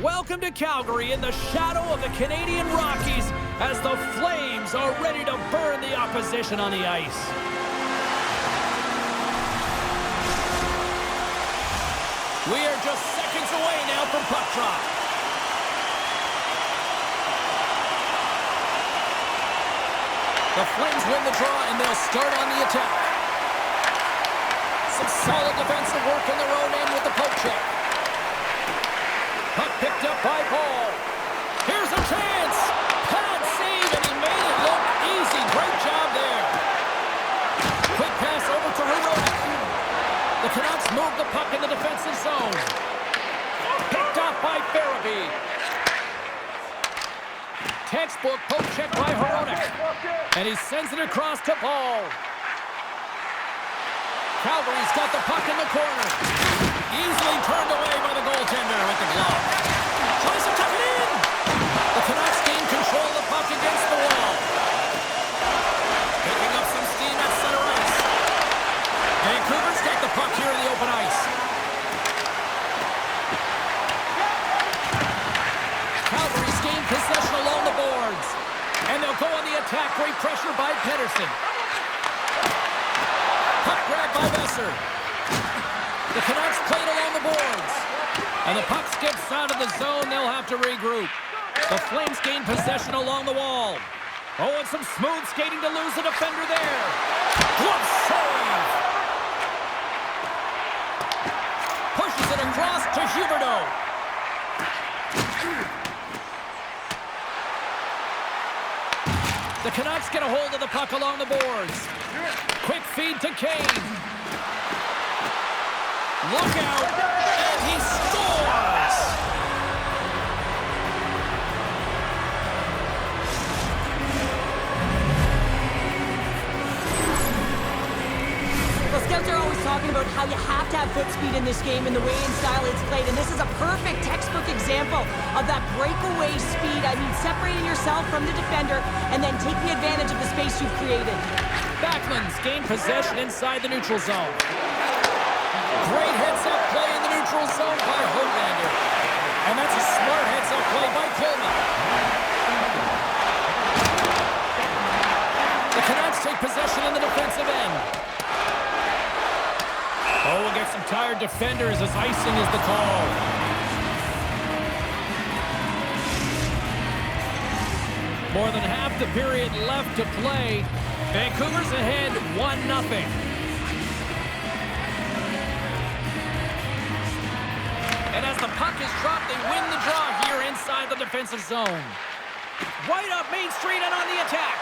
Welcome to Calgary in the shadow of the Canadian Rockies as the Flames are ready to burn the opposition on the ice. We are just seconds away now from puck drop. The Flames win the draw and they'll start on the attack. Some solid defensive work in their own end with the poke check. Puck picked up by Paul. Here's a chance. Pad save, and he made it look easy. Great job there. Quick pass over to Herodic. The Canucks move the puck in the defensive zone. Picked off by Farabee. Textbook poke check by Herodic. And he sends it across to Paul. Calgary's got the puck in the corner. Easily turned away by the goaltender with the glove. Tries to tuck it in. The Canucks gain control of the puck against the wall. Picking up some steam at center ice. Vancouver's got the puck here in the open ice. Calgary's gained possession along the boards. And they'll go on the attack. Great pressure by Pedersen. Puck grab by Besser. The Canucks played along the boards. And the puck skips out of the zone. They'll have to regroup. The Flames gain possession along the wall. Oh, and some smooth skating to lose the defender there. Glove save. Pushes it across to Huberdeau. The Canucks get a hold of the puck along the boards. Quick feed to Kane. Look out, and he scores! Well, scouts are always talking about how you have to have foot speed in this game and the way and style it's played, and this is a perfect textbook example of that breakaway speed. I mean, separating yourself from the defender and then taking advantage of the space you've created. Backlund's gained possession inside the neutral zone. Great heads-up play in the neutral zone by Höglander. And that's a smart heads-up play by Coleman. The Canucks take possession in the defensive end. Oh, we'll get some tired defenders as icing is the call. More than half the period left to play. Vancouver's ahead 1-0. And as the puck is dropped, they win the draw here inside the defensive zone. Right up Main Street and on the attack.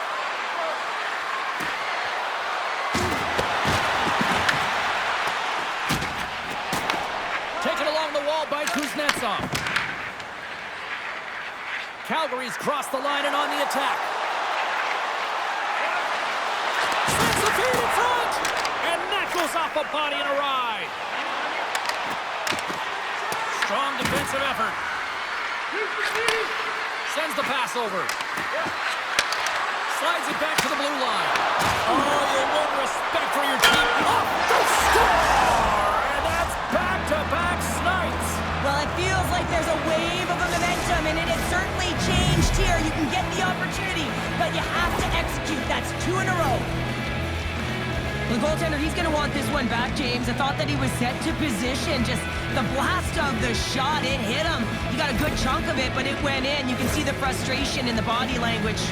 Taken along the wall by Kuznetsov. Calgary's crossed the line and on the attack. Slams the feed in front! And that goes off a body and a ride. Strong defensive effort. Sends the pass over. Slides it back to the blue line. Oh, you win respect for your team. Off the score! And that's back-to-back snipes. Well, it feels like there's a wave of momentum, and it has certainly changed here. You can get the opportunity, but you have to execute. That's 2 in a row. The goaltender, he's going to want this one back, James. I thought that he was set to position. Just the blast of the shot, it hit him. He got a good chunk of it, but it went in. You can see the frustration in the body language.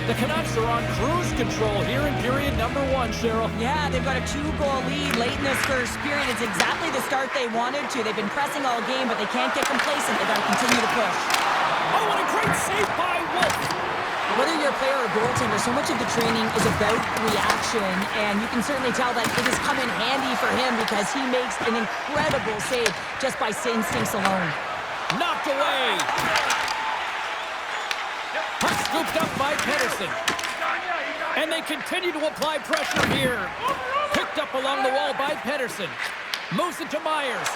The Canucks are on cruise control here in period number 1, Cheryl. Yeah, they've got a 2-goal lead late in this first period. It's exactly the start they wanted to. They've been pressing all game, but they can't get complacent. They've got to continue to push. Oh, what a great save by Wolf! Whether you're a player or a goaltender, so much of the training is about reaction, and you can certainly tell that it has come in handy for him because he makes an incredible save just by instincts alone. Knocked away. Puck scooped up by Pedersen. And they continue to apply pressure here. Picked up along the wall by Pedersen. Moves it to Myers.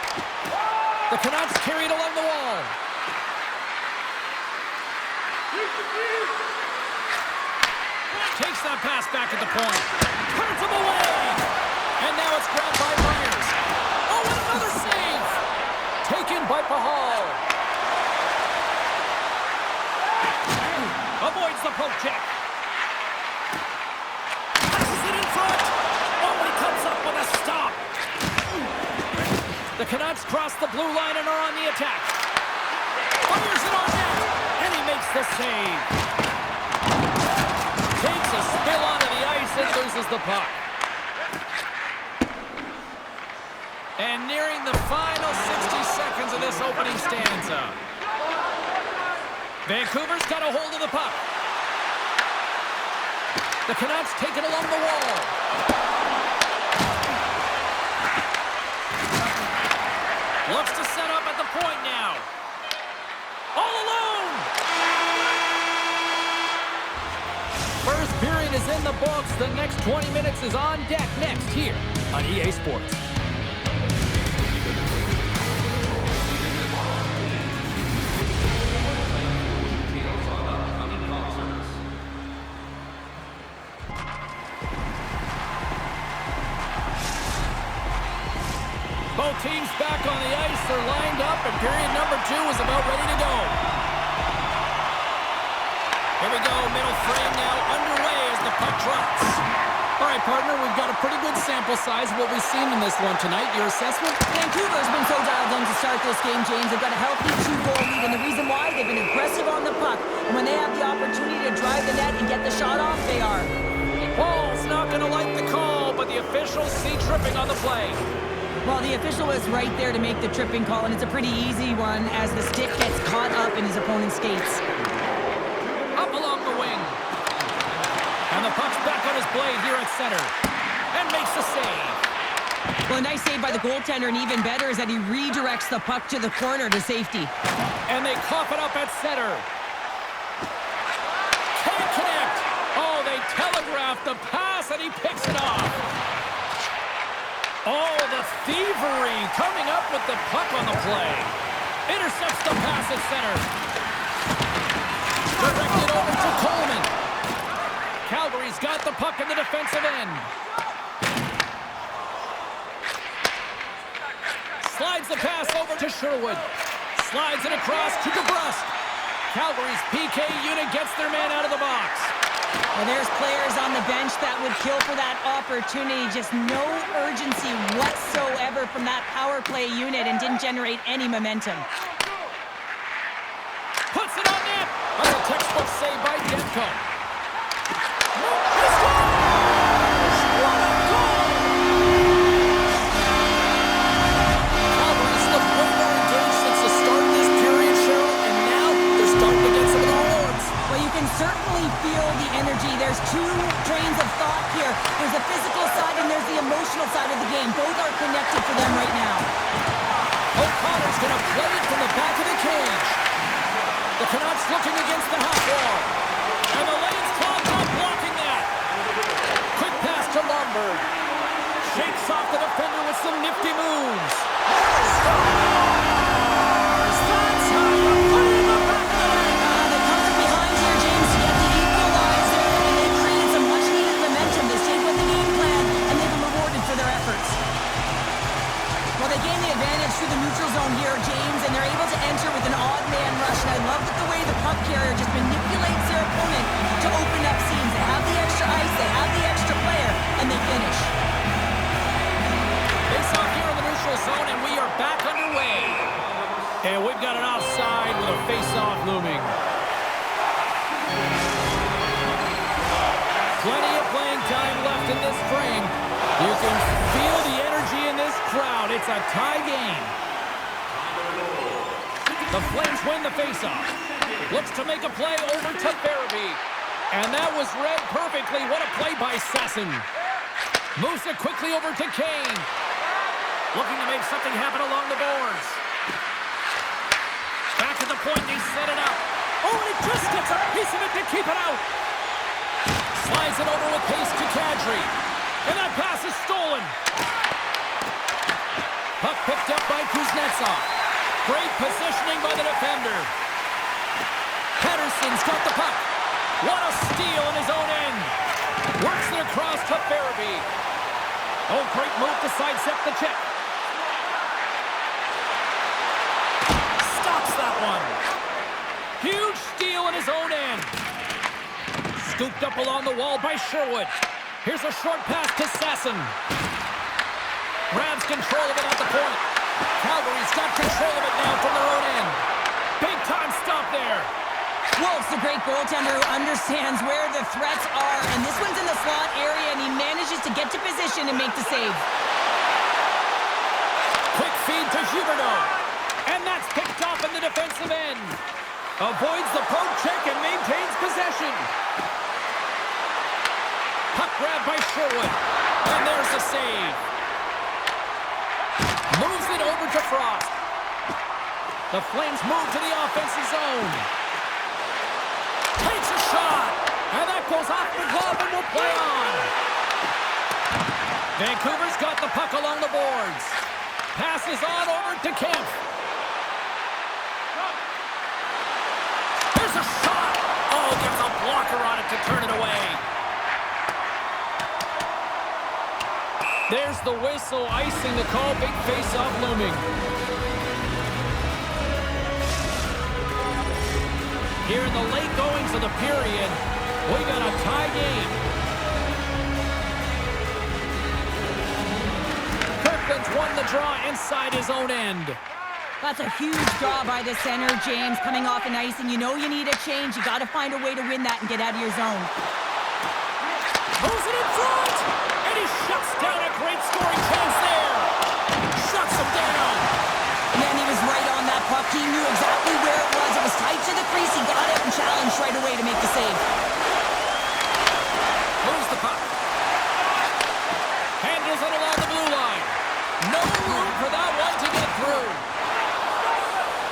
The Canucks carry it along the wall. Takes that pass back at the point. Turns him away. And now it's grabbed by Myers. Oh, and another save. Taken by Pahal. the poke check. Passes it in front. Oh, he comes up with a stop. The Canucks cross the blue line and are on the attack. Fires it on net, and he makes the save. Takes a spill onto the ice and loses the puck. And nearing the final 60 seconds of this opening stanza. Vancouver's got a hold of the puck. The Canucks take it along the wall. Looks to set up at the point now. All alone! First period is in the books. The next 20 minutes is on deck next here on EA Sports. Both teams back on the ice. They're lined up, and period number 2 is about ready to go. Here we go, middle frame now underway as the puck drops. All right, partner, we've got a pretty good sample size of what we've seen in this one tonight. Your assessment? Vancouver's been so dialed in to start this game, James. They've got a healthy 2-goal lead, and the reason why, they've been aggressive on the puck. And when they have the opportunity to drive the net and get the shot off, they are. Paul's not going to like the call, but the officials see tripping on the play. Well, the official was right there to make the tripping call, and it's a pretty easy one as the stick gets caught up in his opponent's skates. Up along the wing. And the puck's back on his blade here at center. And makes the save. Well, a nice save by the goaltender, and even better is that he redirects the puck to the corner to safety. And they cough it up at center. Can't connect. Oh, they telegraph the pass, and he picks it off. Oh, the thievery coming up with the puck on the play. Intercepts the pass at center. Directed over to Coleman. Calgary's got the puck in the defensive end. Slides the pass over to Sherwood. Slides it across to DeBrusque. Calgary's PK unit gets their man out of the box. Well, there's players on the bench that would kill for that opportunity. Just no urgency whatsoever from that power play unit and didn't generate any momentum. Puts it on net. That's a textbook save by Demko. Calgary's looked way more engaged since the start of this period, Cheryl, and now they're starting to get some of the rewards. Well, you can certainly feel the energy. There's two trains of thought here. There's the physical side and there's the emotional side of the game. Both are connected for them right now. O'Connor's going to play it from the back of the cage. The Canucks looking against the half wall. And the lane's clogged up, blocking that. Quick pass to Lombard. Shakes off the defender with some nifty moves. Through the neutral zone here, James, and they're able to enter with an odd man rush. And I love that the way the puck carrier just manipulates their opponent to open up seams. They have the extra ice, they have the extra player, and they finish. Face off here in the neutral zone, and we are back underway. And we've got an offside with a face-off looming. Plenty of playing time left in this frame. You can feel the energy in this crowd. It's a tie game. The Flames win the faceoff. Looks to make a play over to Farabee. And that was read perfectly. What a play by Sasson. Moves it quickly over to Kane. Looking to make something happen along the boards. Back at the point, they set it up. Oh, and it just gets a piece of it to keep it out. Slides it over with pace to Kadri. And that pass is stolen. Puck picked up by Kuznetsov. Great positioning by the defender. Pettersson's got the puck. What a steal in his own end. Works it across to Farabee. Oh, great move to sidestep the check. Stops that one. Huge steal in his own end. Scooped up along the wall by Sherwood. Here's a short pass to Sasson. Grabs control of it at the point. Calgary's got control of it now from their own end. Big time stop there. Wolf's a great goaltender who understands where the threats are, and this one's in the slot area, and he manages to get to position and make the save. Quick feed to Huberdeau. And that's picked off in the defensive end. Avoids the poke check and maintains possession. Puck grab by Sherwood. And there's the save. Moves it over to Frost. The Flames move to the offensive zone. Takes a shot. And that goes off the glove and will play on. Vancouver's got the puck along the boards. Passes on over to Kemp. There's a shot. Oh, gets a blocker on it to turn it away. There's the whistle, icing the call. Big face-off looming. Here in the late goings of the period, we got a tie game. Kirkland's won the draw inside his own end. That's a huge draw by the center, James, coming off an icing. You know you need a change. You got to find a way to win that and get out of your zone. Moves it in front! And he shuts down a great scoring chance there. Shuts him down. Man, he was right on that puck. He knew exactly where it was. It was tight to the crease. He got it and challenged right away to make the save. Moves the puck. Handles it along the blue line. No room for that one to get through.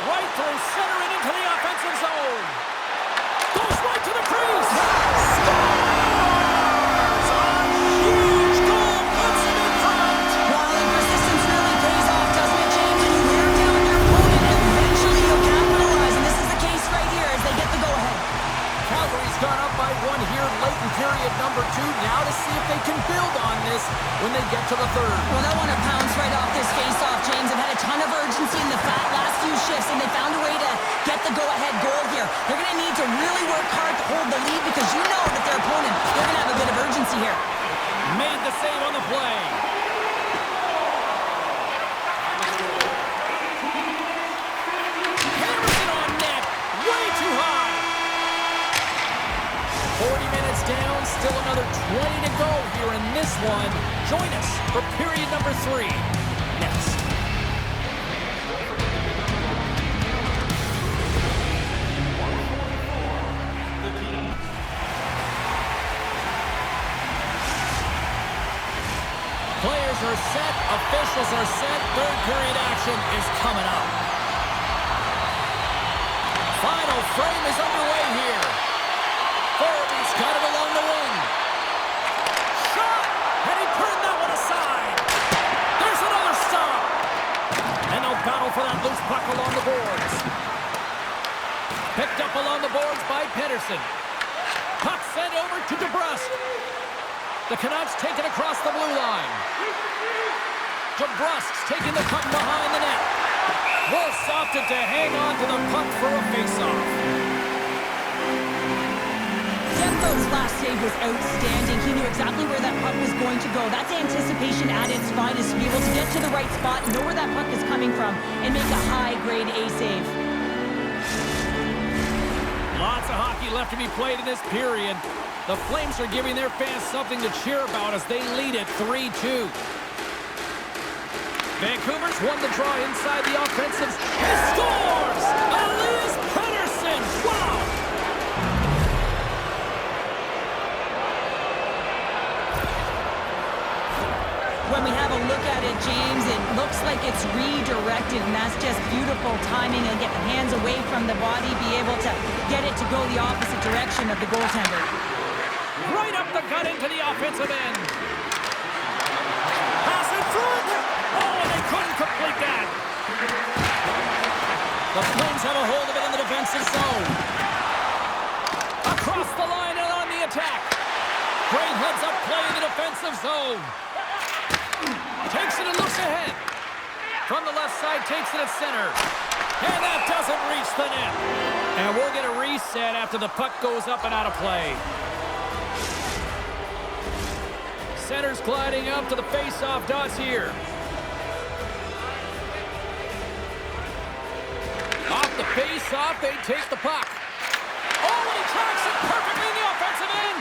Right through center and into the offensive zone. Goes right to the crease. Scores! A huge goal puts him in front. Well, the persistence really pays off, doesn't it, James? And you wear down your opponent, and eventually you'll capitalize. And this is the case right here as they get the go-ahead. Calgary's gone up by one here late in period number 2. Now to see if they can build on this when they get to the third. Well, they want to pounce right off this face-off, James. They've had a ton of urgency in the last few shifts, and they found a way to get the go-ahead goal here. They're going to need to really work hard to hold the lead because you know that their opponent, they're going to have a bit of urgency here. Made the save on the play. Hammers it on net. Way too high. 40 minutes down. Still another 20 to go here in this one. Join us for period number 3. Next. Players are set, officials are set, third period action is coming up. Final frame is underway here. Thorby's got it along the wing. Shot! And he turned that one aside. There's another stop. And they'll battle for that loose puck along the boards. Picked up along the boards by Pedersen. Puck sent over to DeBrusque. The Canucks take it across the blue line. DeBrusque's taking the puck behind the net. Wolf's opted to hang on to the puck for a face-off. Demko's last save was outstanding. He knew exactly where that puck was going to go. That's anticipation at its finest, to be able to get to the right spot, know where that puck is coming from, and make a high-grade A save. Lots of hockey left to be played in this period. The Flames are giving their fans something to cheer about as they lead it 3-2. Vancouver's won the draw inside the offensive. He scores! Elias Pettersson! Wow! When we have a look at it, James, it looks like it's redirected, and that's just beautiful timing and get the hands away from the body, be able to get it to go the opposite direction of the goaltender. Right up the gut into the offensive end. Pass in front! Oh, and they couldn't complete that. The Flames have a hold of it in the defensive zone. Across the line and on the attack. Great heads-up play in the defensive zone. Takes it and looks ahead. From the left side, takes it at center. And that doesn't reach the net. And we'll get a reset after the puck goes up and out of play. center's gliding up to the face-off dots here. Off the face-off, they take the puck. Oh, and he tracks it perfectly in the offensive end.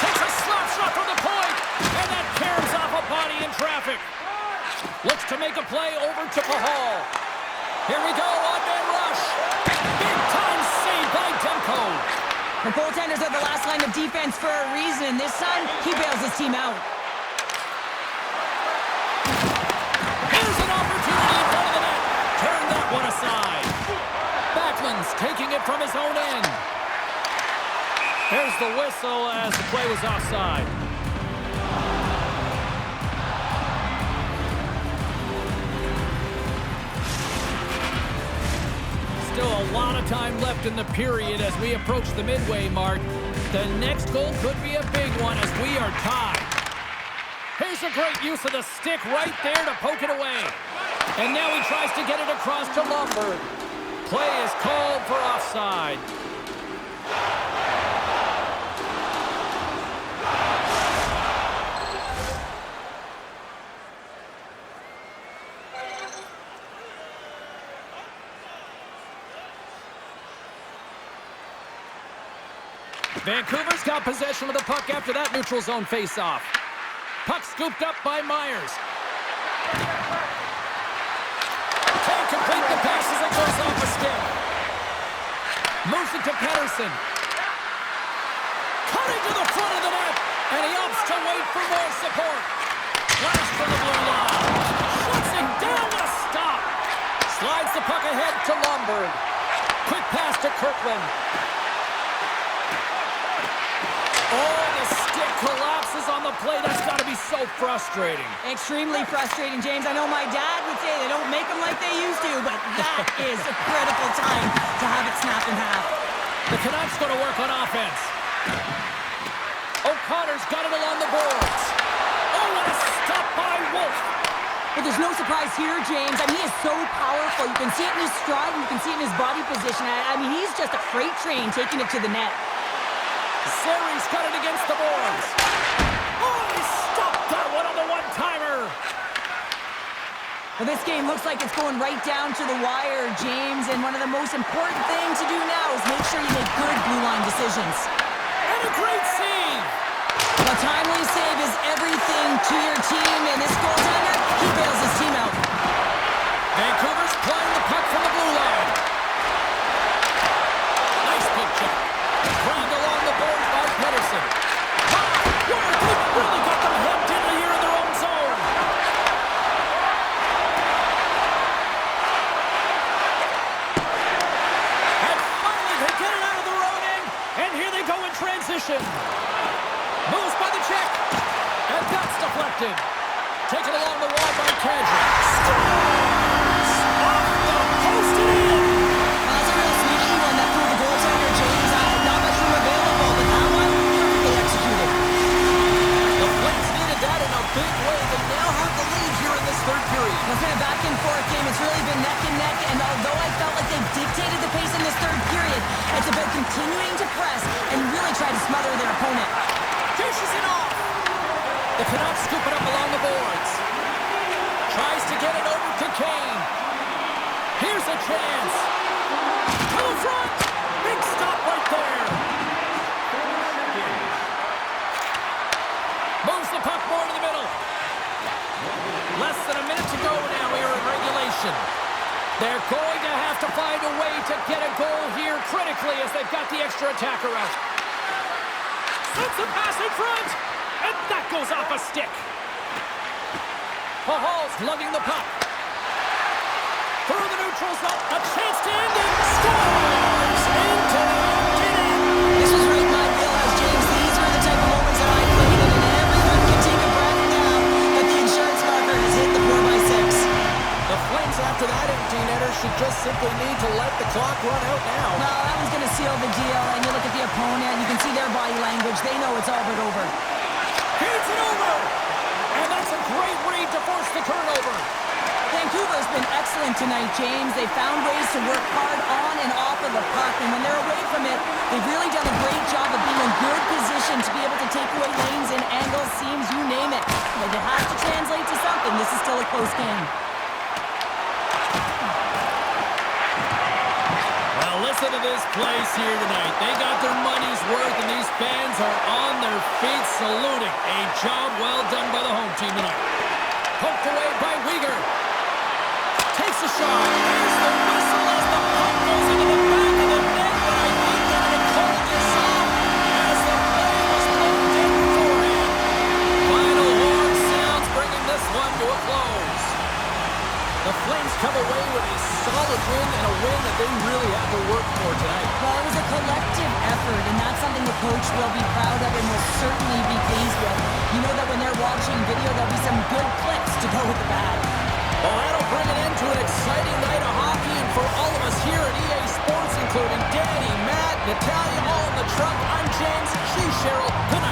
Takes a slap shot from the point, and that caroms off a body in traffic. Looks to make a play over to Pahal. Here we go, on-man rush. Big-time save by Demko. The goaltenders are the last line of defense for a reason, and this time, he bails his team out. Here's an opportunity in front of the net. Turn that one aside. Backlund's taking it from his own end. There's the whistle as the play was offside. Still a lot of time left in the period as we approach the midway mark. The next goal could be a big one as we are tied. Here's a great use of the stick right there to poke it away. And now he tries to get it across to Lundberg. Play is called for offside. Vancouver's got possession of the puck after that neutral zone face-off. Puck scooped up by Myers. Can't complete the pass as it goes off a stick. Moves it to Pettersson. Cutting to the front of the net, and he opts to wait for more support. Flash from the blue line. Shuts him down with a stop. Slides the puck ahead to Lundberg. Quick pass to Kirkland. Oh, the stick collapses on the play. That's got to be so frustrating. Extremely frustrating, James. I know my dad would say they don't make them like they used to, but that is a critical time to have it snap in half. The Canucks going to work on offense. O'Connor's got it along the boards. Oh, and a stop by Wolf. But there's no surprise here, James. I mean, he is so powerful. You can see it in his stride, and you can see it in his body position. I mean, he's just a freight train taking it to the net. Sari's got it against the boards. Oh, he stopped that one on the one-timer. Well, this game looks like it's going right down to the wire, James, and one of the most important things to do now is make sure you make good blue line decisions. And a great save. A timely save is everything to your team, and this goaltender, he bails his team out. Vancouver's playing the puck from the blue line. Nice poke check. Grabbed along the boards by Pettersson. Wow, they've really got them hemmed in here in their own zone. And finally they get it out of their own end, and here they go in transition. Moves by the check, and that's deflected. Taken along the wall by Kadri. Scores! Off the post and in! That's a real sneaky one that threw the goaltender, James. Not much room available, but that one, perfectly executed. The Flames needed that in a big way. They now have the lead here in this third period. It's been a back-and-forth game. It's really been neck and neck, and although I felt like they dictated the pace in this third period, it's about continuing to press and really try to smother their opponent. Dishes it off. The Canucks scoop it up along the boards. Tries to get it over to Kane. Here's a chance. To the front. Big stop right there. Moves the puck more to the middle. Less than a minute to go now here in regulation. They're going to have to find a way to get a goal here critically as they've got the extra attacker out. Sends a pass in front, and that goes off a stick. Pahal's lugging the puck. Through the neutral zone, a chance to end it. Scores! Into the empty net. This was right in my wheelhouse, James. These are the type of moments that I played in, and everyone can take a breath now that the insurance marker has hit the 4x6. The Flames, after that empty netter, should just simply need to let the clock run out now. No, that one's going to seal the deal, and you look at the opponent, you can see their body language. They know it's all but over. Here's it over! And that's a great read to force the turnover. Vancouver's been excellent tonight, James. They found ways to work hard on and off of the puck, and when they're away from it, they've really done a great job of being in good position to be able to take away lanes and seams, you name it. But it has to translate to something. This is still a close game. Well, listen to this place here tonight. They got their money's worth, and these fans are on their feet saluting. A job well done by the home team tonight. Poked away by Weegar. Takes a shot. There's the whistle as the puck goes into the back of the net, but I think they're going to call this off as the play was poked in beforehand. Final horn sounds, bringing this one to a close. The Flames come away with a solid win and a win that they really had to work for tonight. Well, it was a collective effort, and that's something the coach will be proud of and will certainly be pleased with. You know that when they're watching video, there'll be some good clips to go with the bad. Well, that'll bring it into an exciting night of hockey, and for all of us here at EA Sports, including Danny, Matt, Natalia, all in the truck, I'm James, she's Cheryl. Good night.